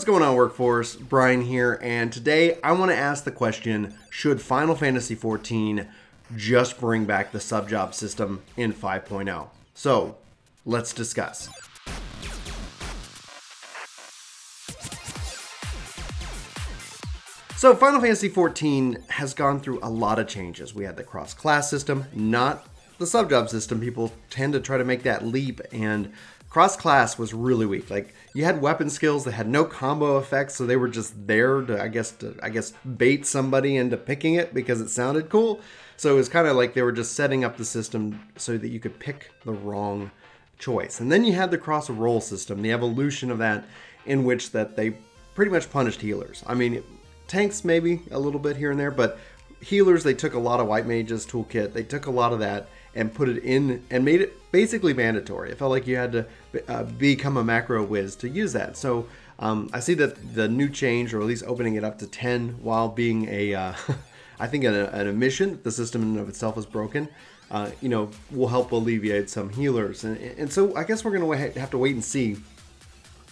What's going on, Workforce? Brian here, and today I want to ask the question, should Final Fantasy XIV just bring back the sub-job system in 5.0? So, let's discuss. So, Final Fantasy XIV has gone through a lot of changes. We had the cross-class system, not the sub-job system. People tend to try to make that leap, and cross-class was really weak. Like, you had weapon skills that had no combo effects, so they were just there to, I guess, bait somebody into picking it because it sounded cool. So it was kind of like they were just setting up the system so that you could pick the wrong choice. And then you had the cross-roll system, the evolution of that, in which that they pretty much punished healers. I mean, tanks maybe a little bit here and there, but healers, they took a lot of White Mage's toolkit. They took a lot of that and put it in and made it basically mandatory. It felt like you had to become a macro whiz to use that. So I see that the new change, or at least opening it up to 10 while being a, I think an admission that the system in and of itself is broken, will help alleviate some healers. And so I guess we're going to have to wait and see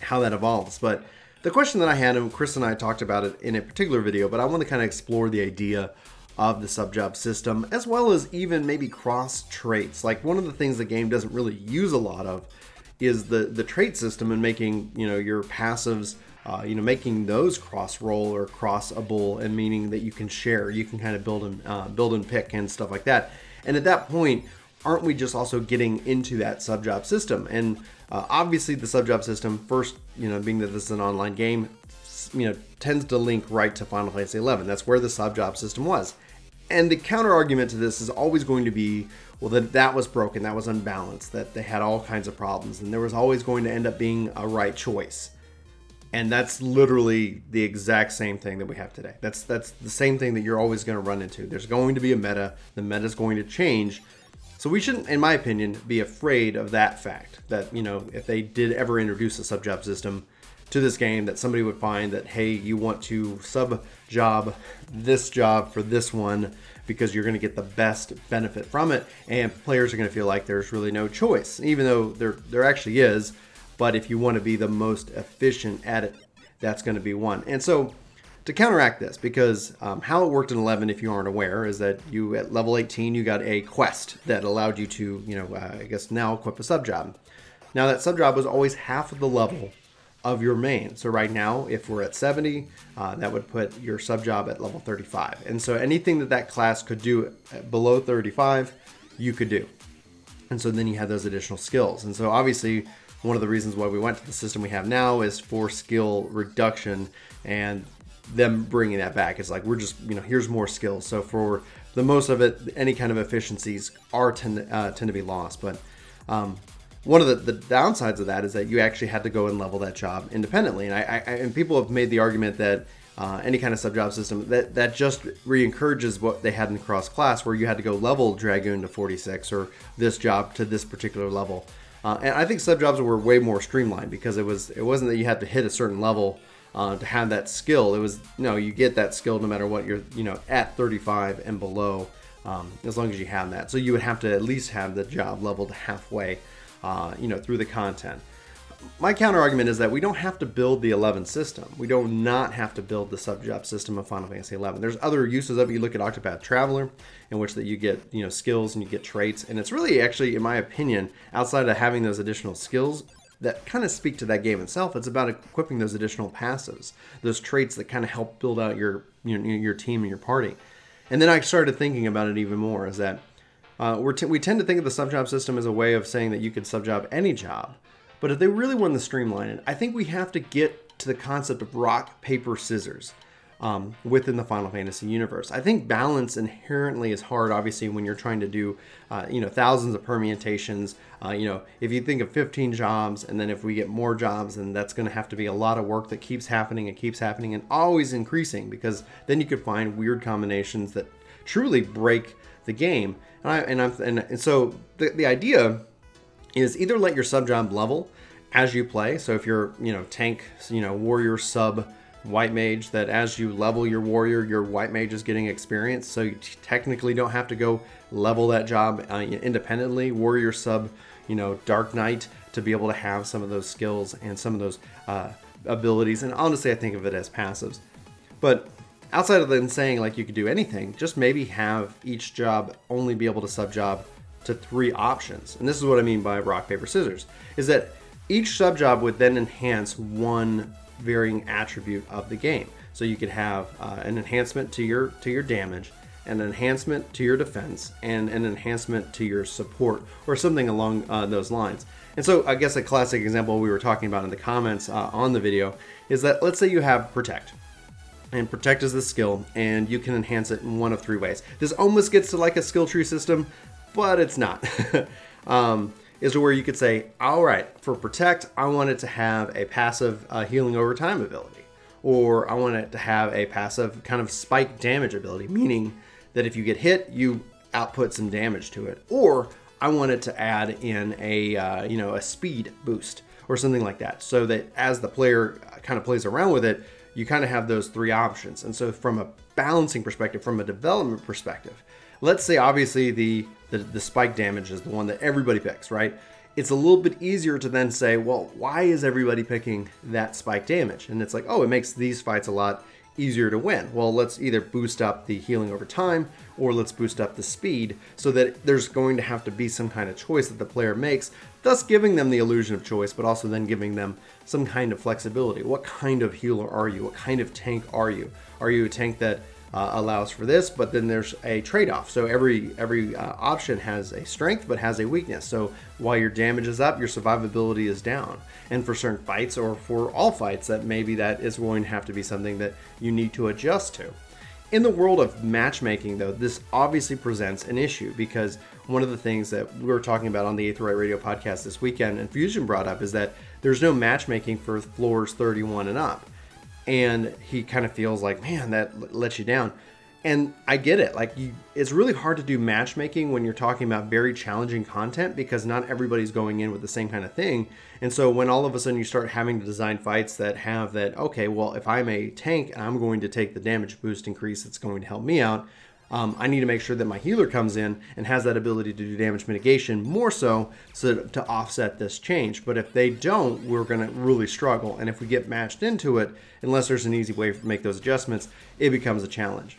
how that evolves. But the question that I had, and Chris and I talked about it in a particular video, but I want to kind of explore the idea of the sub-job system, as well as even maybe cross traits. Like, one of the things the game doesn't really use a lot of is the trait system, and making, your passives, making those cross-roll or crossable, and meaning that you can share, you can kind of build and pick and stuff like that. And at that point, aren't we just also getting into that sub-job system? And obviously the sub-job system, first, being that this is an online game, tends to link right to Final Fantasy XI. That's where the sub-job system was. And the counter argument to this is always going to be, well, that was broken, that was unbalanced, that they had all kinds of problems, and there was always going to end up being a right choice. And that's literally the exact same thing that we have today. That's the same thing that you're always going to run into. There's going to be a meta. The meta is going to change. So we shouldn't, in my opinion, be afraid of that fact, that, if they did ever introduce a sub-job system to this game, that somebody would find that, hey, you want to sub-job this job for this one because you're going to get the best benefit from it, and players are going to feel like there's really no choice, even though there actually is. But if you want to be the most efficient at it, that's going to be one. And so to counteract this, because how it worked in 11, if you aren't aware, is that you, at level 18, you got a quest that allowed you to, now equip a sub-job. Now, that sub-job was always half of the level of your main. So right now, if we're at 70, that would put your sub-job at level 35. And so anything that class could do below 35, you could do. And so then you have those additional skills. And so obviously, one of the reasons why we went to the system we have now is for skill reduction, and them bringing that back is like, we're just, here's more skills. So for the most of it, any kind of efficiencies tend to be lost. But one of the downsides of that is that you actually had to go and level that job independently. And people have made the argument that any kind of sub-job system, that just re-encourages what they had in cross-class, where you had to go level Dragoon to 46 or this job to this particular level. And I think sub-jobs were way more streamlined, because it wasn't that you had to hit a certain level to have that skill. It was, you get that skill no matter what you're, at 35 and below, as long as you have that. So you would have to at least have the job leveled halfway, through the content. My counter argument is that we don't have to build the 11 system. We do not have to build the sub-job system of Final Fantasy XI. There's other uses of it. You look at Octopath Traveler, in which that you get, skills and you get traits. And it's really actually, in my opinion, outside of having those additional skills that kind of speak to that game itself, it's about equipping those additional passives, those traits that kind of help build out your team and your party. And then I started thinking about it even more, is that we tend to think of the sub-job system as a way of saying that you could sub-job any job. But if they really want to streamline it, I think we have to get to the concept of rock, paper, scissors within the Final Fantasy universe. I think balance inherently is hard, obviously, when you're trying to do, thousands of permutations. If you think of 15 jobs, and then if we get more jobs, then that's going to have to be a lot of work that keeps happening and always increasing, because then you could find weird combinations that truly break the game. And so the idea is either let your sub-job level as you play. So if you're, tank, warrior sub white mage, that as you level your warrior, your white mage is getting experience. So you technically don't have to go level that job independently. Warrior sub, dark knight, to be able to have some of those skills and some of those abilities, and honestly I think of it as passives. But outside of then saying like you could do anything, just maybe have each job only be able to sub-job to 3 options. And this is what I mean by rock, paper, scissors, is that each sub-job would then enhance one varying attribute of the game. So you could have an enhancement to your damage, an enhancement to your defense, and an enhancement to your support, or something along those lines. And so I guess a classic example we were talking about in the comments on the video is that let's say you have Protect. And Protect is the skill, and you can enhance it in one of 3 ways. This almost gets to like a skill tree system, but it's not. Is where you could say, all right, for Protect, I want it to have a passive healing over time ability. Or I want it to have a passive kind of spike damage ability, meaning that if you get hit, you output some damage to it. Or I want it to add in a a speed boost or something like that, so that as the player kind of plays around with it, you kind of have those 3 options. And so from a balancing perspective, from a development perspective, let's say obviously the spike damage is the one that everybody picks, right? It's a little bit easier to then say, well, why is everybody picking that spike damage? And it's like, oh, it makes these fights a lot easier to win. Well, let's either boost up the healing over time, or let's boost up the speed, so that there's going to have to be some kind of choice that the player makes, thus giving them the illusion of choice, but also then giving them some kind of flexibility. What kind of healer are you? What kind of tank are you? Are you a tank that allows for this, but then there's a trade-off? So every option has a strength but has a weakness. So while your damage is up, your survivability is down. And for certain fights, or for all fights, that maybe that is going to have to be something that you need to adjust to. In the world of matchmaking, though, this obviously presents an issue, because one of the things that we were talking about on the Aether Radio podcast this weekend, and Fusion brought up, is that there's no matchmaking for floors 31 and up. And he kind of feels like, man, that lets you down. And I get it. Like, it's really hard to do matchmaking when you're talking about very challenging content, because not everybody's going in with the same kind of thing. And so when all of a sudden you start having to design fights that have that, okay, well, if I'm a tank and I'm going to take the damage boost increase that's going to help me out, I need to make sure that my healer comes in and has that ability to do damage mitigation more so to offset this change. But if they don't, we're going to really struggle. And if we get matched into it, unless there's an easy way to make those adjustments, it becomes a challenge.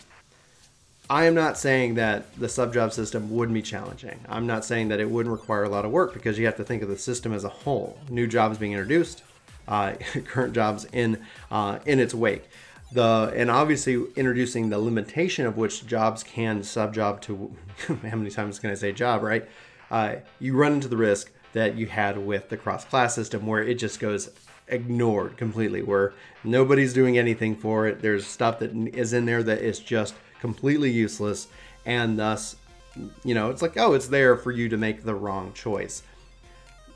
I am not saying that the sub-job system wouldn't be challenging. I'm not saying that it wouldn't require a lot of work, because you have to think of the system as a whole. New jobs being introduced, current jobs in its wake. And obviously introducing the limitation of which jobs can sub-job to, how many times can I say job, right? You run into the risk that you had with the cross-class system, where it just goes ignored completely, where nobody's doing anything for it. There's stuff that is in there that is just completely useless, and thus, it's like, oh, it's there for you to make the wrong choice.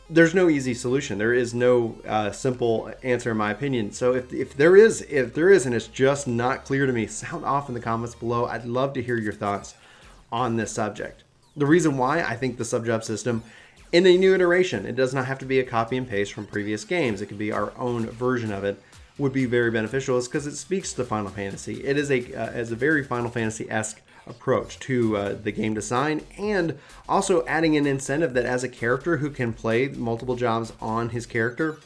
There's no easy solution. There is no simple answer, in my opinion. So if there is, and it's just not clear to me, sound off in the comments below. I'd love to hear your thoughts on this subject. The reason why I think the sub-job system, in a new iteration, it does not have to be a copy and paste from previous games. It could be our own version of it, would be very beneficial, is because it speaks to Final Fantasy. It is a very Final Fantasy-esque approach to the game design, and also adding an incentive that as a character who can play multiple jobs on his character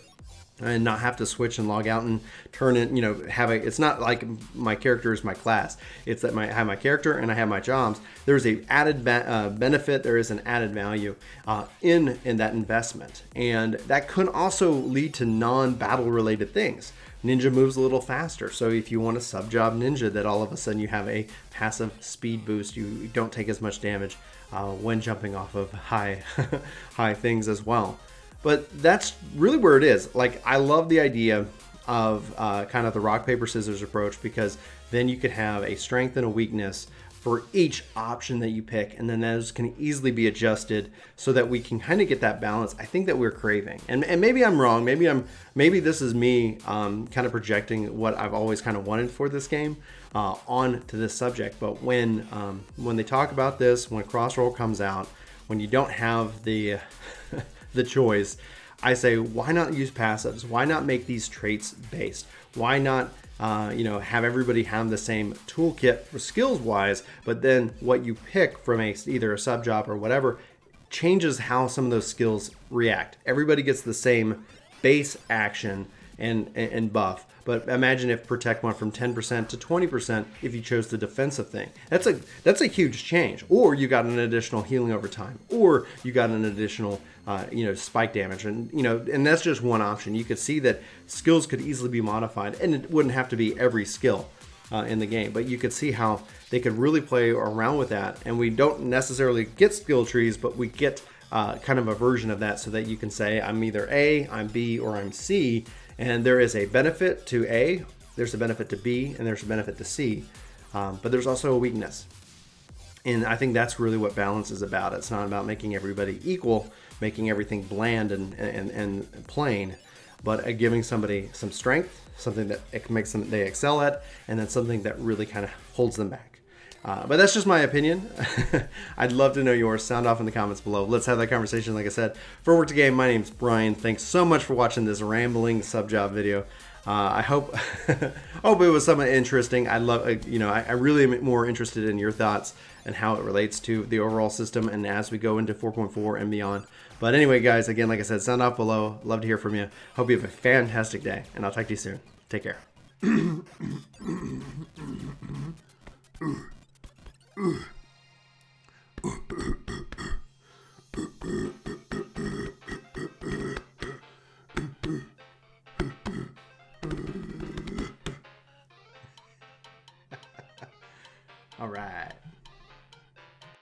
and not have to switch and log out and turn it, it's not like my character is my class. It's that I have my character and I have my jobs. There's a added benefit. There is an added value in that investment. And that could also lead to non-battle related things. Ninja moves a little faster, so if you want to sub-job Ninja, that all of a sudden you have a passive speed boost. You don't take as much damage when jumping off of high things as well. But that's really where it is. Like, I love the idea of kind of the rock, paper, scissors approach, because then you could have a strength and a weakness for each option that you pick, and then those can easily be adjusted so that we can kind of get that balance I think that we're craving. And maybe I'm wrong. Maybe this is me kind of projecting what I've always kind of wanted for this game on to this subject. But when they talk about this, when Crossroll comes out, when you don't have the the choice, I say, why not use passives? Why not make these traits based? Why not have everybody have the same toolkit for skills wise, but then what you pick from either a sub job or whatever changes how some of those skills react. Everybody gets the same base action, and buff. But imagine if protect went from 10% to 20% if you chose the defensive thing. That's a huge change. Or you got an additional healing over time, or you got an additional spike damage, and and that's just one option. You could see that skills could easily be modified, and it wouldn't have to be every skill in the game, but you could see how they could really play around with that. And we don't necessarily get skill trees, but we get kind of a version of that, so that you can say I'm either A, I'm B, or I'm C. And there is a benefit to A, there's a benefit to B, and there's a benefit to C. But there's also a weakness. And I think that's really what balance is about. It's not about making everybody equal, making everything bland and plain, but giving somebody some strength, something that it makes them they excel at, and then something that really kind of holds them back. But that's just my opinion. I'd love to know yours. Sound off in the comments below. Let's have that conversation. Like I said, for Work To Game, my name's Brian. Thanks so much for watching this rambling sub job video. I hope hope it was somewhat interesting. I love, I really am more interested in your thoughts and how it relates to the overall system, and as we go into 4.4 and beyond. But anyway, guys, again, like I said, sound off below. Love to hear from you. Hope you have a fantastic day, and I'll talk to you soon. Take care. All right.